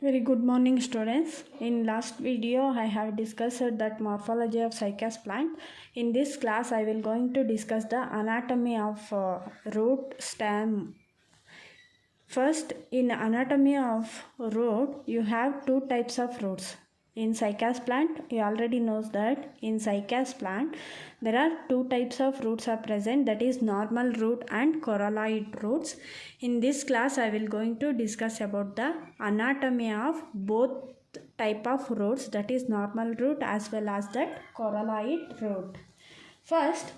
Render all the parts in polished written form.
Very good morning, students. In last video I have discussed that morphology of cycas plant. In this class I will going to discuss the anatomy of root stem. First, in anatomy of root you have two types of roots. In cycas plant you already knows that in cycas plant there are two types of roots are present, that is normal root and coralloid roots. In this class I will going to discuss about the anatomy of both type of roots, that is normal root as well as that coralloid root. First,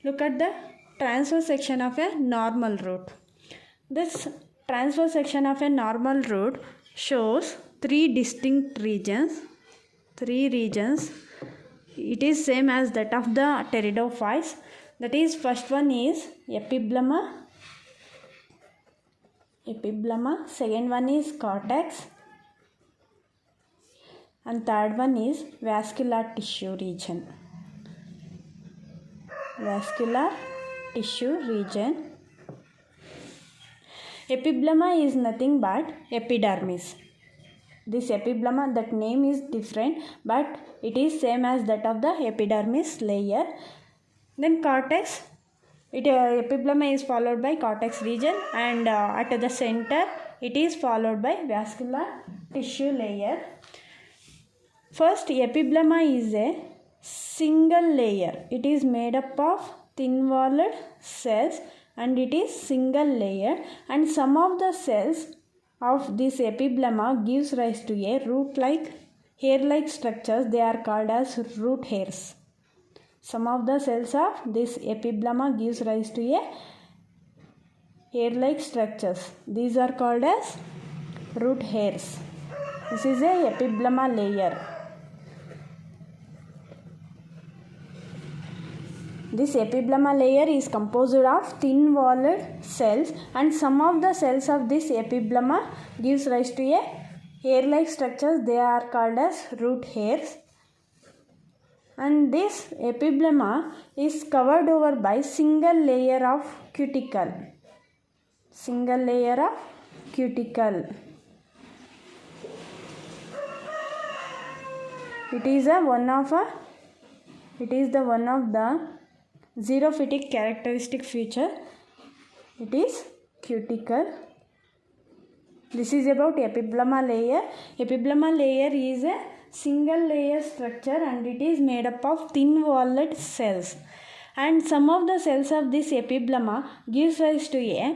look at the transverse section of a normal root. This transverse section of a normal root shows three distinct regions. It is same as that of the pteridophytes. That is, first one is epiblema. Second one is cortex, and third one is vascular tissue region. Epiblema is nothing but epidermis. This epiblema, that name is different, but it is same as that of the epidermis layer. Then cortex, epiblema is followed by cortex region, and at the center it is followed by vascular tissue layer. First, epiblema is a single layer. It is made up of thin-walled cells and it is single layer, and some of the cells of this epiblema gives rise to a root-like, hair-like structures. They are called as root hairs. Some of the cells of this epiblema gives rise to a hair-like structures. These are called as root hairs. This is a epiblema layer. This epiblema layer is composed of thin-walled cells, and some of the cells of this epiblema gives rise to a hair-like structures. They are called as root hairs. And this epiblema is covered over by single layer of cuticle. It is one of the xerophytic characteristic feature. It is cuticle. This is about epiblema layer. Epiblema layer is a single layer structure and it is made up of thin-walled cells. And some of the cells of this epiblema gives rise to a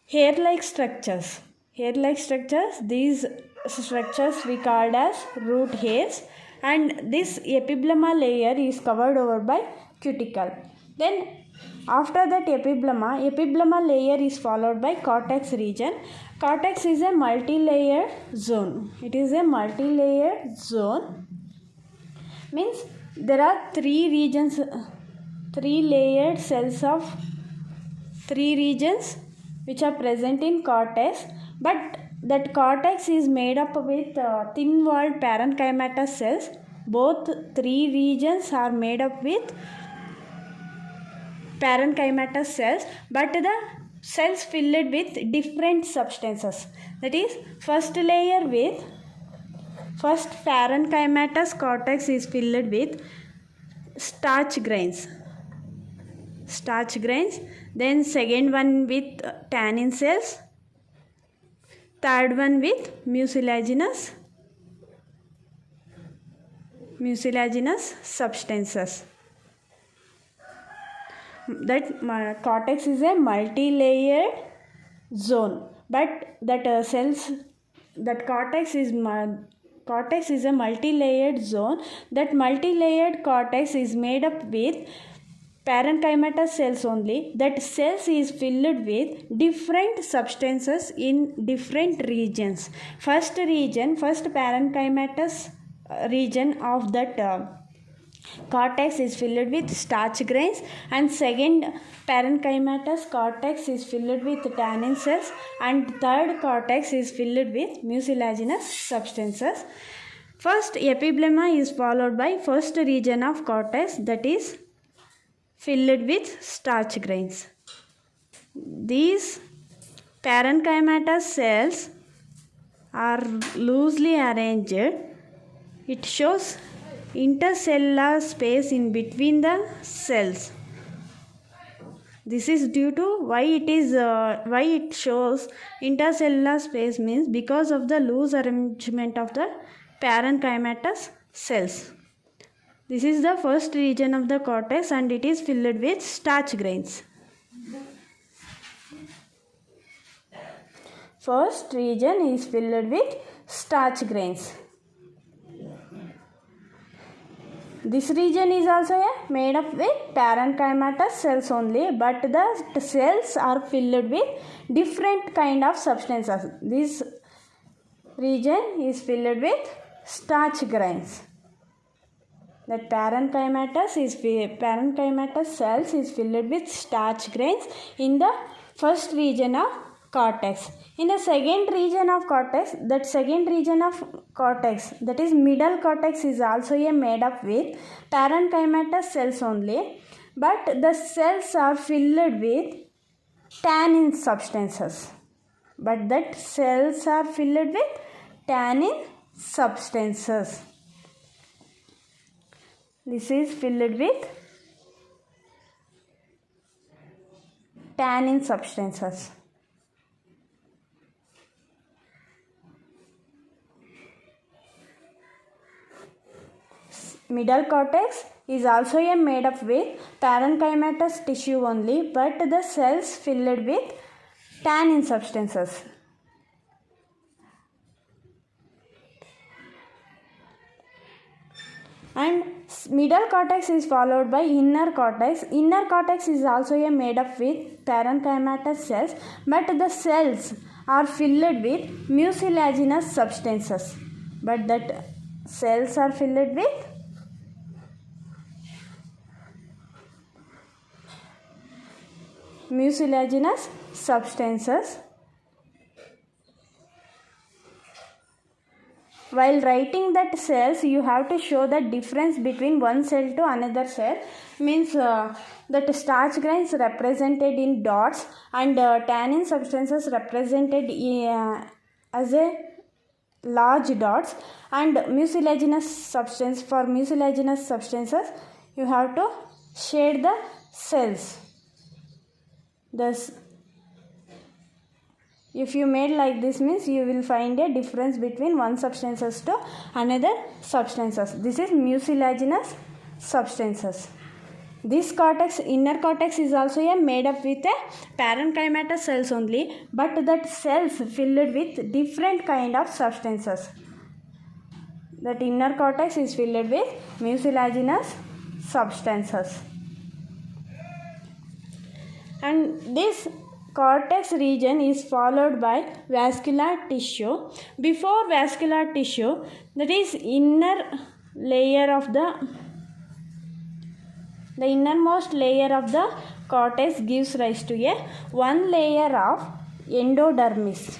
hair-like structures. These structures we called as root hairs, and this epiblema layer is covered over by cuticle. Then after that epiblema layer is followed by cortex region. Cortex is a multi-layered zone. It is a multi-layered zone. Means there are three layered cells of three regions which are present in cortex, but that cortex is made up with thin-walled parenchymatous cells. Both three regions are made up with parenchymatous cells, but the cells filled with different substances. That is, first parenchymatous cortex is filled with starch grains. Then second one with tannin cells. Third one with mucilaginous substances. That cortex is a multi-layered zone, but cortex is a multi-layered zone. That multi-layered cortex is made up with parenchymatous cells only. That cells is filled with different substances in different regions. First parenchymatous region of that cortex is filled with starch grains, and second parenchymatous cortex is filled with tannin cells, and third cortex is filled with mucilaginous substances. First epiblema is followed by first region of cortex, that is filled with starch grains. These parenchymatous cells are loosely arranged. It shows intercellular space in between the cells. This is due to why it shows intercellular space means because of the loose arrangement of the parenchymatous cells. This is the first region of the cortex and it is filled with starch grains. First region is filled with starch grains. This region is also made up with parenchymatous cells only, but the cells are filled with different kind of substances. This region is filled with starch grains. That parenchymatous cells is filled with starch grains in the first region of cortex. In the second region of cortex, that is middle cortex is also made up with parenchymatous cells only, but the cells are filled with tannin substances. This is filled with tannin substances. Middle cortex is also made up with parenchymatous tissue only, but the cells filled with tannin substances. And middle cortex is followed by inner cortex. Inner cortex is also made up with parenchymatous cells, but the cells are filled with mucilaginous substances. Mucilaginous substances. While writing that cells, you have to show the difference between one cell to another cell. Means that starch grains represented in dots and tannin substances represented as a large dots, and mucilaginous substance, for mucilaginous substances you have to shade the cells. Thus, if you made like this means you will find a difference between one substances to another substances. This is mucilaginous substances. This cortex, inner cortex, is also made up with a parenchymatous cells only, but that cells filled with different kind of substances. That inner cortex is filled with mucilaginous substances. And this cortex region is followed by vascular tissue. Before vascular tissue, that is inner layer of the innermost layer of the cortex gives rise to one layer of endodermis.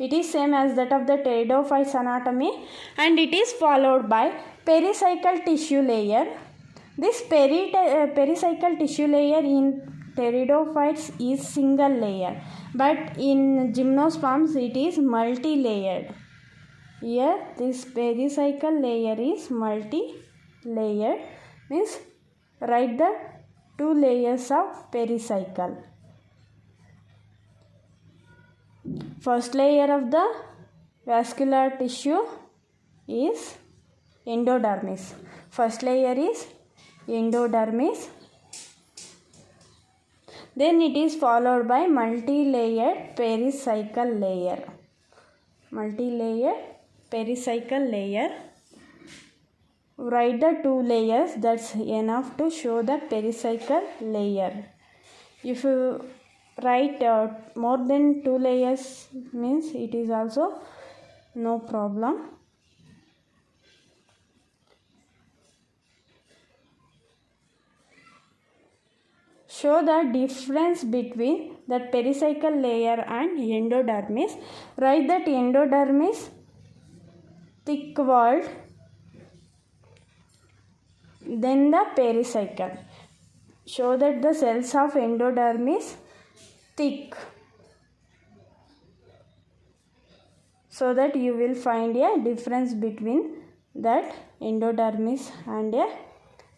It is same as that of the pteridophytes anatomy, and it is followed by pericycle tissue layer. This pericycle tissue layer in pteridophytes is single layer, but in gymnosperms it is multi-layered. Here this pericycle layer is multi-layered, means write the two layers of pericycle. First layer of the vascular tissue is endodermis. First layer is endodermis. Then it is followed by multi-layered pericycle layer. Write the two layers, that's enough to show the pericycle layer. If you write more than two layers means it is also no problem. Show the difference between that pericycle layer and endodermis. Write that endodermis thick walled, then the pericycle. Show that the cells of endodermis thick, so that you will find a difference between that endodermis and a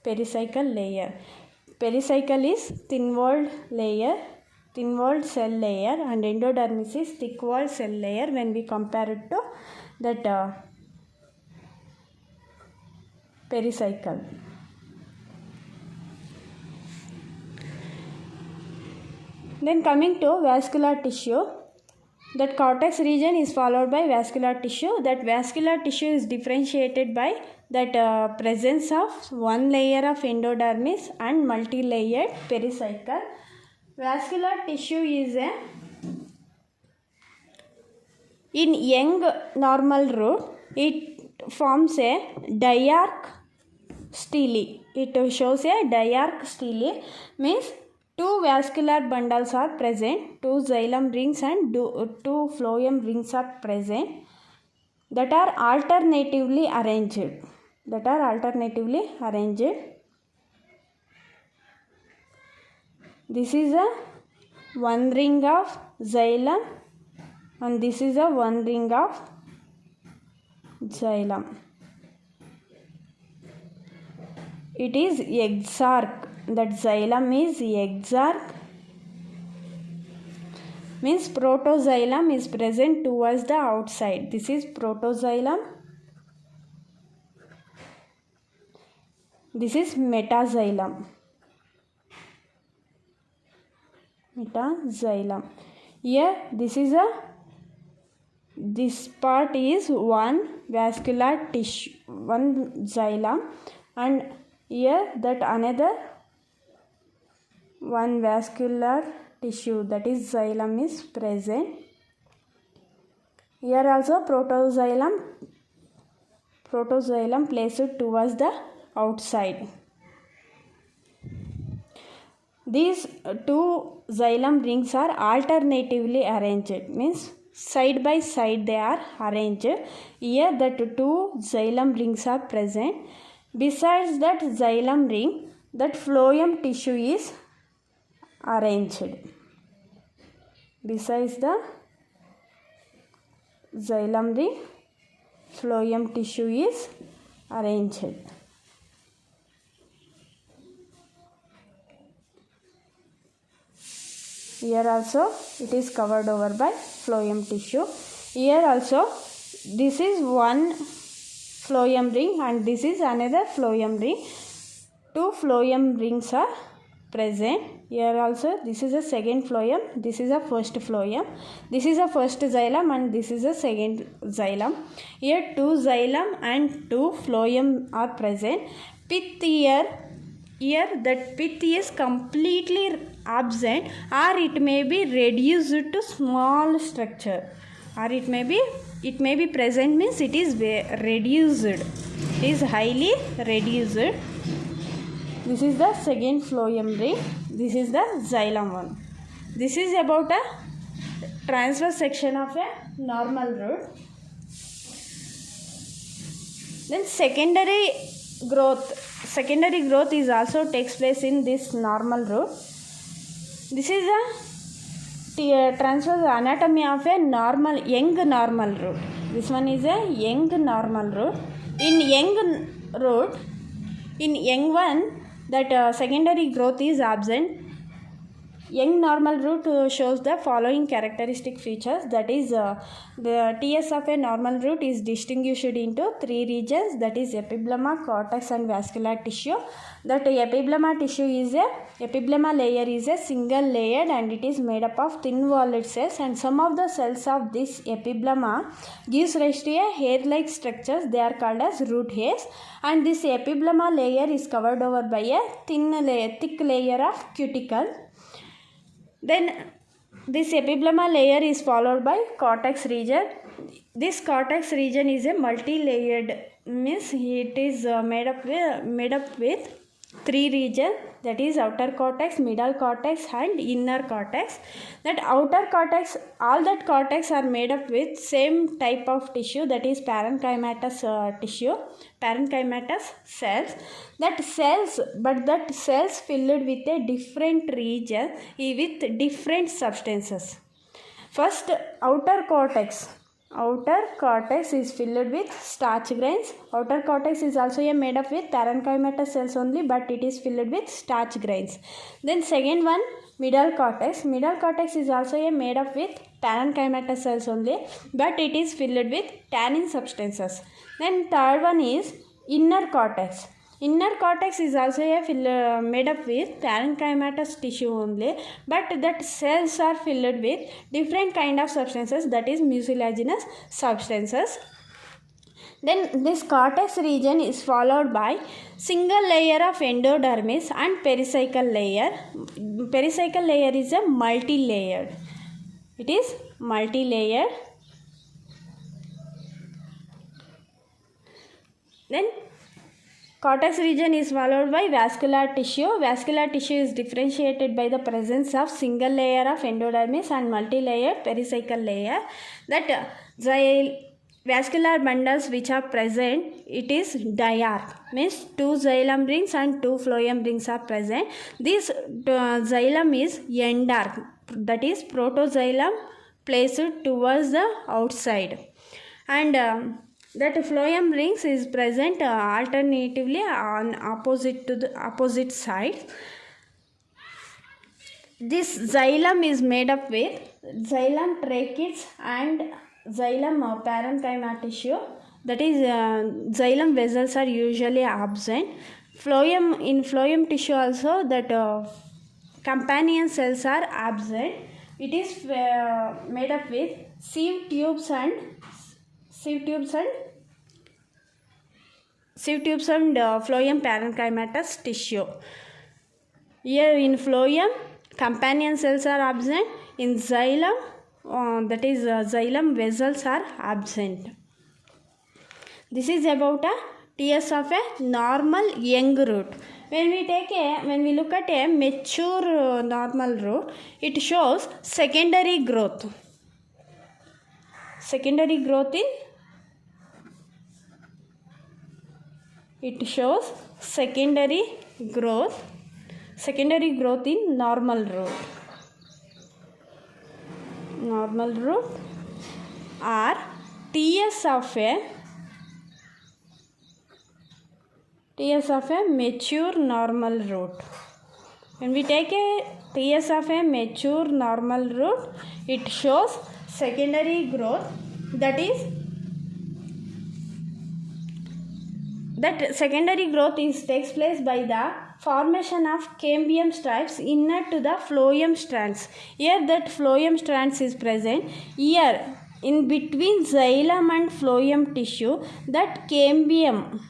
pericycle layer. Pericycle is thin-walled layer, thin-walled cell layer, and endodermis is thick-walled cell layer when we compare it to that pericycle. Then coming to vascular tissue, that cortex region is followed by vascular tissue. That vascular tissue is differentiated by that presence of one layer of endodermis and multi-layered pericycle. Vascular tissue is in young normal root, it forms a diarch stele. It shows a diarch stele, means two vascular bundles are present, two xylem rings and two phloem rings are present that are alternatively arranged. This is a one ring of xylem and this is a one ring of xylem. It is exarch. That xylem is exarch, means protoxylem is present towards the outside. This is protoxylem. This is metaxylem. Here this part is one vascular tissue, one xylem, and here that another one vascular tissue, that is xylem, is present. Here also protoxylem placed towards the outside. These two xylem rings are alternatively arranged, means side by side they are arranged. Here that two xylem rings are present. Besides that xylem ring, that phloem tissue is arranged. Besides the xylem ring, phloem tissue is arranged. Here also it is covered over by phloem tissue. Here also this is one phloem ring and this is another phloem ring. Two phloem rings are present. Here also this is a second phloem, this is a first phloem, this is a first xylem and this is a second xylem. Here two xylem and two phloem are present. Pith here that pith is completely absent, or it may be reduced to small structure, or it may be present, means it is reduced, it is highly reduced. This is the second phloem ring, this is the xylem one. This is about a transverse section of a normal root. Then secondary growth is also takes place in this normal root. This is a transverse anatomy of a young normal root. This one is a young normal root. In young one, that secondary growth is absent. Young normal root shows the following characteristic features, that is the TS of a normal root is distinguished into three regions, that is epiblema, cortex and vascular tissue. That epiblema layer is a single layered and it is made up of thin walled cells, and some of the cells of this epiblema gives rise to a hair-like structures. They are called as root hairs, and this epiblema layer is covered over by a thick layer of cuticle. Then this epiblema layer is followed by cortex region. This cortex region is a multi-layered, means it is made up with three regions, that is outer cortex, middle cortex and inner cortex. That outer cortex, all that cortex are made up with same type of tissue, that is parenchymatous tissue, parenchymatous cells. That cells filled with a different region with different substances. First, outer cortex is filled with starch grains. Outer cortex is also made up with parenchymatous cells only, but it is filled with starch grains. Then second one, middle cortex is also made up with parenchymatous cells only, but it is filled with tannin substances. Then third one is inner cortex. Inner cortex is also made up with parenchymatous tissue only, but that cells are filled with different kind of substances, that is mucilaginous substances. Then this cortex region is followed by single layer of endodermis and pericycle layer. Pericycle layer is a multi-layered. It is multi-layered. Then cortex region is followed by vascular tissue. Vascular tissue is differentiated by the presence of single layer of endodermis and multi-layered pericycle layer. That vascular bundles which are present, it is diarch, means two xylem rings and two phloem rings are present. This xylem is endarch, that is protoxylem placed towards the outside, and that phloem rings is present alternatively on opposite sides. This xylem is made up with xylem tracheids and xylem parenchyma tissue, that is xylem vessels are usually absent. In phloem tissue also, that companion cells are absent. It is made up with sieve tubes and phloem parenchymatous tissue. Here in phloem, companion cells are absent. In xylem, that is xylem vessels are absent. This is about a TS of a normal young root. When we look at a mature normal root, it shows secondary growth. It shows secondary growth in normal root or TS of a mature normal root. When we take a TS of a mature normal root, it shows secondary growth. That secondary growth takes place by the formation of cambium stripes inner to the phloem strands. Here that phloem strands is present. Here in between xylem and phloem tissue, that cambium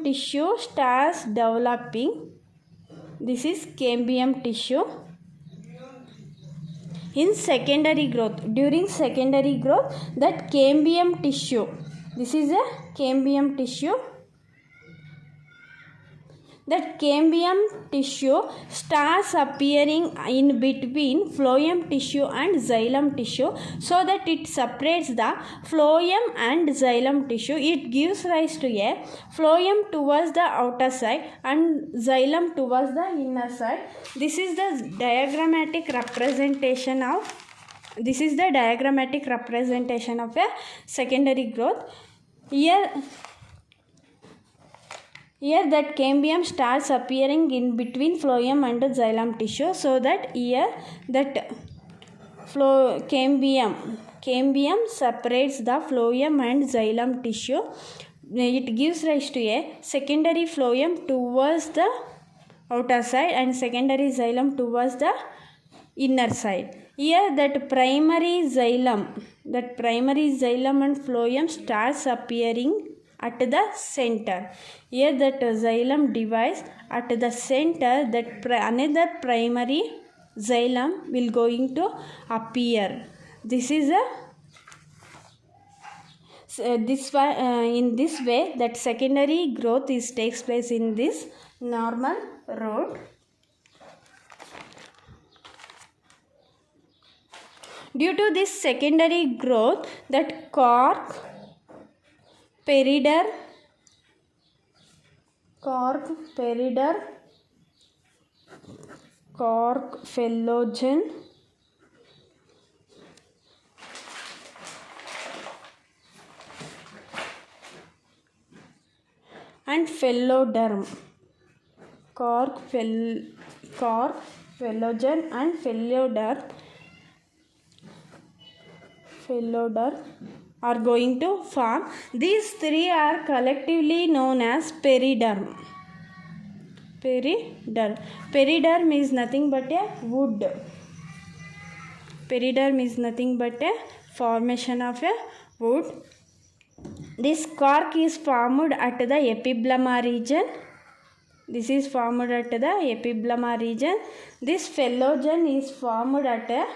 tissue starts developing. This is cambium tissue. In secondary growth, during secondary growth, that cambium tissue, this is a cambium tissue. That cambium tissue starts appearing in between phloem tissue and xylem tissue, so that it separates the phloem and xylem tissue. It gives rise to a phloem towards the outer side and xylem towards the inner side. This is the diagrammatic representation of a secondary growth. Here that cambium starts appearing in between phloem and xylem tissue, so that here that cambium separates the phloem and xylem tissue. It gives rise to a secondary phloem towards the outer side and secondary xylem towards the inner side. Here that primary xylem and phloem starts appearing at the center. Here that xylem divides at the center, that another primary xylem will going to appear. This is in this way that secondary growth takes place in this normal root. Due to this secondary growth, that cork, perider, cork phellogen, and phelloderm. Cork phellogen and phelloderm are going to form. These three are collectively known as periderm. Periderm is nothing but a wood. Periderm is nothing but a formation of a wood. This cork is formed at the epiblema region. This is formed at the epiblema region. This phellogen is formed at a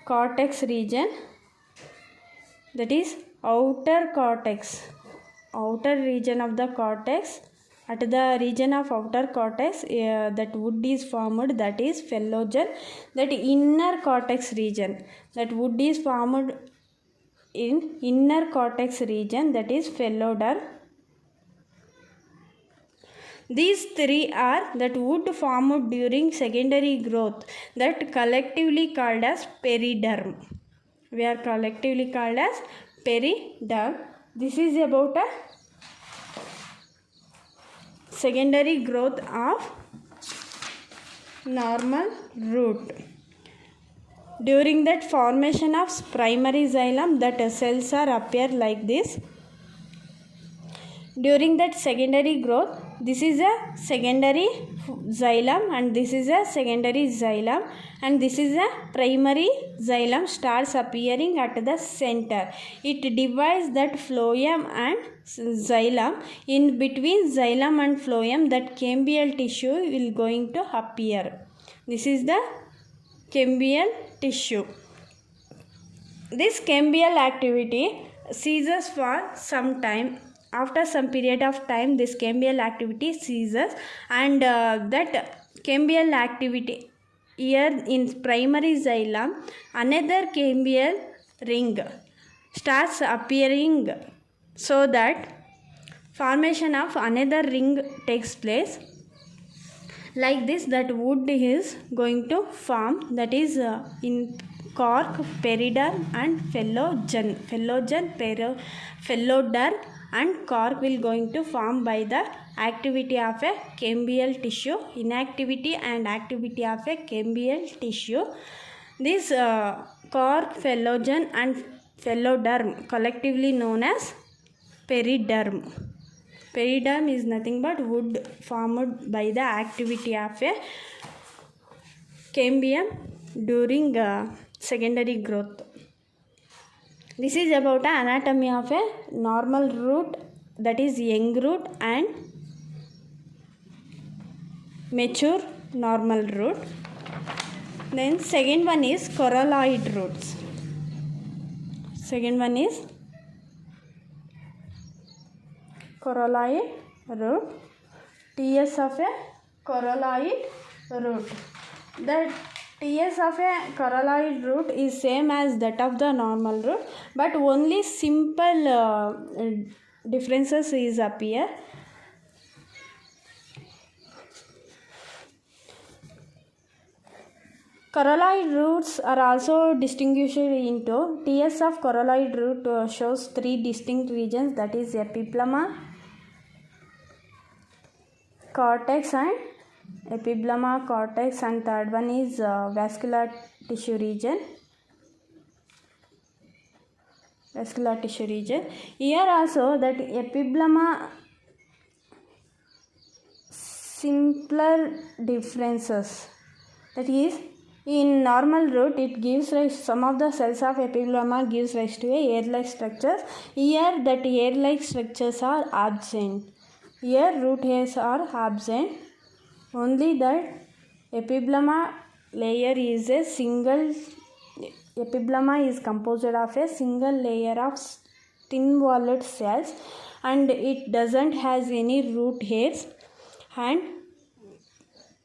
cortex region, that is outer region of the cortex. At the region of outer cortex, that wood is formed, that is phellogen. That inner cortex region, that wood is formed in inner cortex region, that is phelloderm. These three are that wood formed during secondary growth, that collectively called as periderm. We are collectively called as periderm. This is about a secondary growth of normal root. During that formation of primary xylem, that cells are appear like this. During that secondary growth, this is a secondary xylem and this is a secondary xylem, and this is a primary xylem starts appearing at the center. It divides that phloem and xylem. In between xylem and phloem, that cambial tissue will going to appear. This is the cambial tissue. This cambial activity ceases for some time. After some period of time, this cambial activity ceases, and that cambial activity, here in primary xylem, another cambial ring starts appearing, so that formation of another ring takes place. Like this, that wood is going to form, that is in cork, periderm and phelloderm, and cork will going to form by the activity of a cambial tissue, inactivity and activity of a cambial tissue. This cork, phellogen and phelloderm collectively known as periderm. Periderm is nothing but wood formed by the activity of a cambium during secondary growth. This is about the anatomy of a normal root, that is young root and mature normal root. Then second one is coralloid roots. Second one is coralloid root. TS of a coralloid root. The TS of a coralloid root is same as that of the normal root, but only simple differences is appear. Coralloid roots are also distinguished into TS of coralloid root shows three distinct regions, that is epiblema, cortex and third one is vascular tissue region. Here also that epiblema simpler differences, that is in normal root it gives rise, some of the cells of epiblema gives rise to a hair-like structures. Here that hair-like structures are absent. Here root hairs are absent. Only that epiblema layer is a single, epiblema is composed of a single layer of thin-walled cells, and it doesn't has any root hairs, and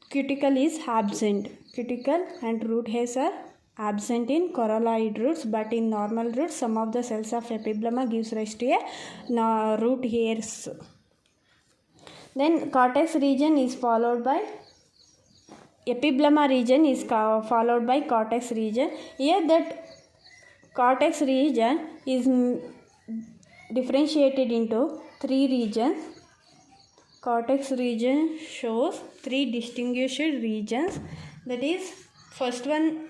cuticle is absent. Cuticle and root hairs are absent in coralloid roots, but in normal roots some of the cells of epiblema gives rise to a root hairs. Then cortex region is followed by epiblema region is followed by cortex region. Here that cortex region is differentiated into three regions. Cortex region shows three distinguished regions. That is, first one,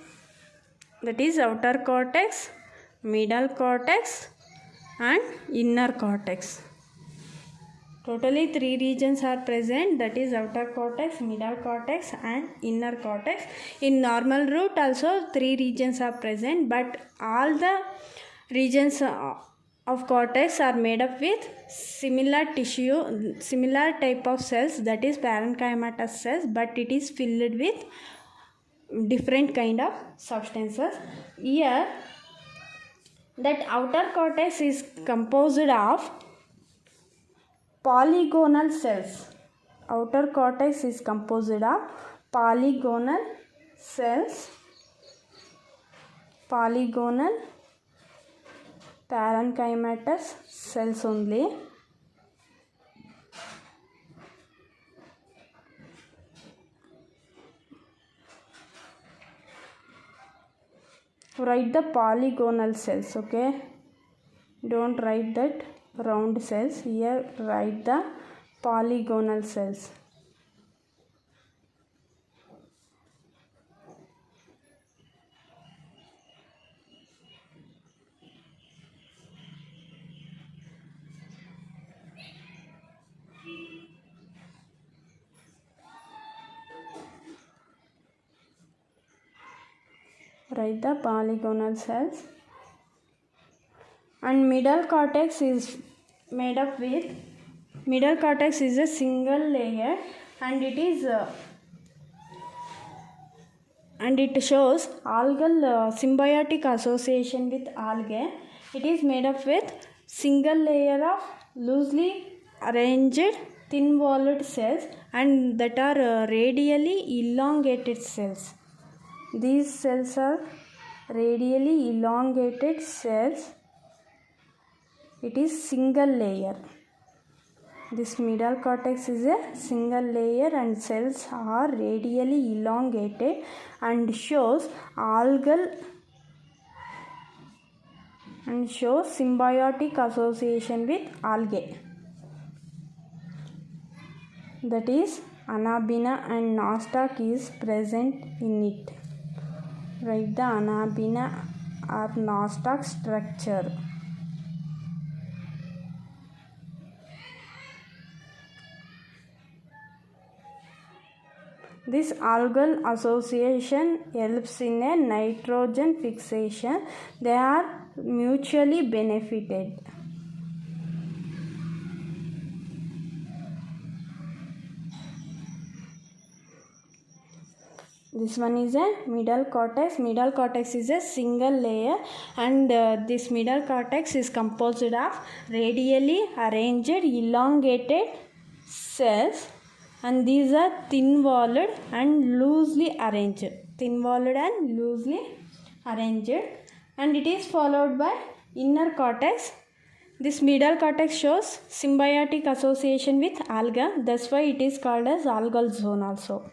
that is outer cortex, middle cortex and inner cortex. Totally three regions are present, that is outer cortex, middle cortex and inner cortex. In normal root also three regions are present, but all the regions of cortex are made up with similar tissue, similar type of cells, that is parenchymatous cells, but it is filled with different kind of substances. Here that outer cortex is composed of polygonal cells. Outer cortex is composed of polygonal cells, polygonal parenchymatous cells only. Write the polygonal cells, okay? Don't write that round cells. Here write the polygonal cells. Write the polygonal cells. And middle cortex is made up with, middle cortex is a single layer and it is and it shows algal symbiotic association with algae. It is made up with single layer of loosely arranged thin-walled cells and that are radially elongated cells. These cells are radially elongated cells. It is single layer. This middle cortex is a single layer and cells are radially elongated and shows algal and shows symbiotic association with algae. That is, Anabaena and nostoc is present in it. Write the Anabaena or nostoc structure. This algal association helps in a nitrogen fixation. They are mutually benefited. This one is a middle cortex. Middle cortex is a single layer and this middle cortex is composed of radially arranged elongated cells and these are thin-walled and loosely arranged. Thin-walled and loosely arranged and it is followed by inner cortex. This middle cortex shows symbiotic association with alga. That's why it is called as algal zone also.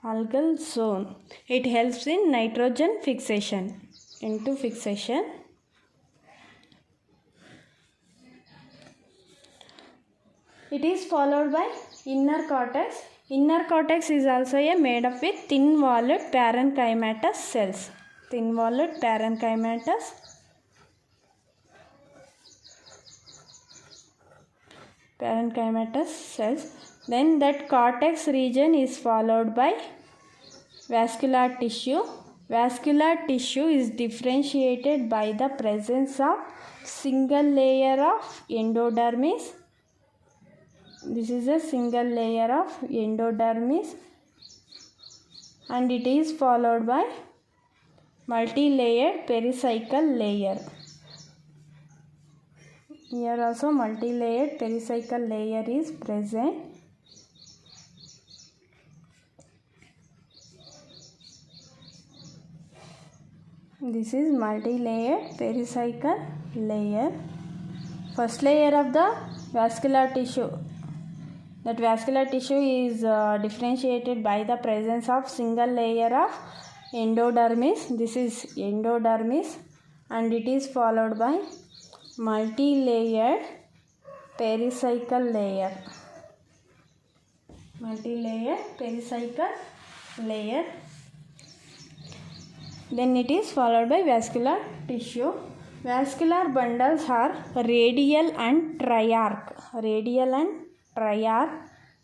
Algal zone. It helps in nitrogen fixation, into fixation. It is followed by inner cortex. Inner cortex is also made up with thin-walled parenchymatous cells. Thin-walled parenchymatous cells. Then that cortex region is followed by vascular tissue. Vascular tissue is differentiated by the presence of single layer of endodermis. This is a single layer of endodermis and it is followed by multi-layered pericycle layer. Here also multi-layered pericycle layer is present. This is multi-layered pericycle layer. First layer of the vascular tissue. That vascular tissue is differentiated by the presence of single layer of endodermis. This is endodermis, and it is followed by multi-layered pericycle layer. Multi-layered pericycle layer. Then it is followed by vascular tissue. Vascular bundles are radial and triarch. Radial and triarch.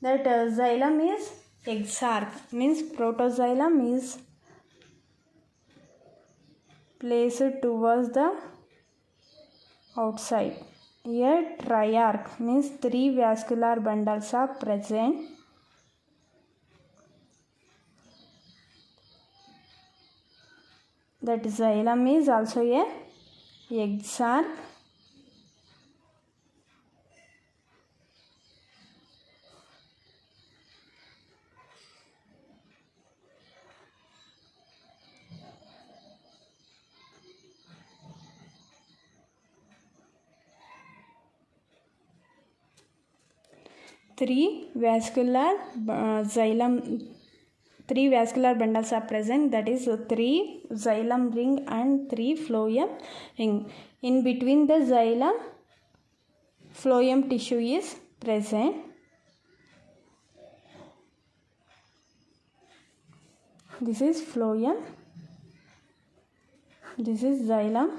That xylem is exarch, means protoxylem is placed towards the outside. Here triarch means 3 vascular bundles are present. That xylem is also a exarch. Three vascular bundles are present, that is 3 xylem ring and 3 phloem ring. In between the xylem, phloem tissue is present. This is phloem. This is xylem.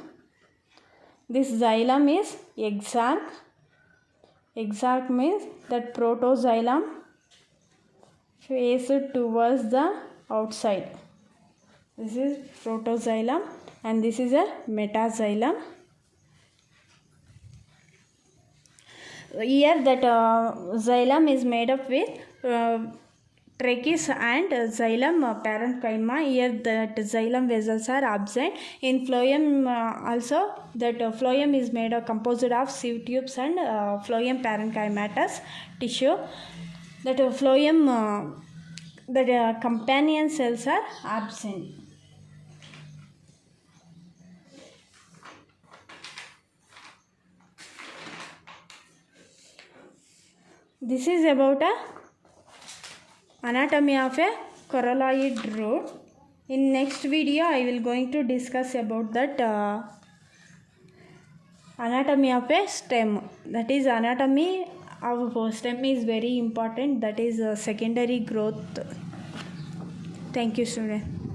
This xylem is exarch. Exarch means that protoxylem faced towards the outside. This is protoxylem and this is a metaxylem. Here that xylem is made up with trachea and xylem parenchyma. Here that xylem vessels are absent. In phloem also that phloem is made of composite of sieve tubes and phloem parenchymatous tissue. That phloem that companion cells are absent. This is about a anatomy of a coralloid root. In next video I will going to discuss about that anatomy of a stem. That is anatomy of stem is very important. That is secondary growth. Thank you, student.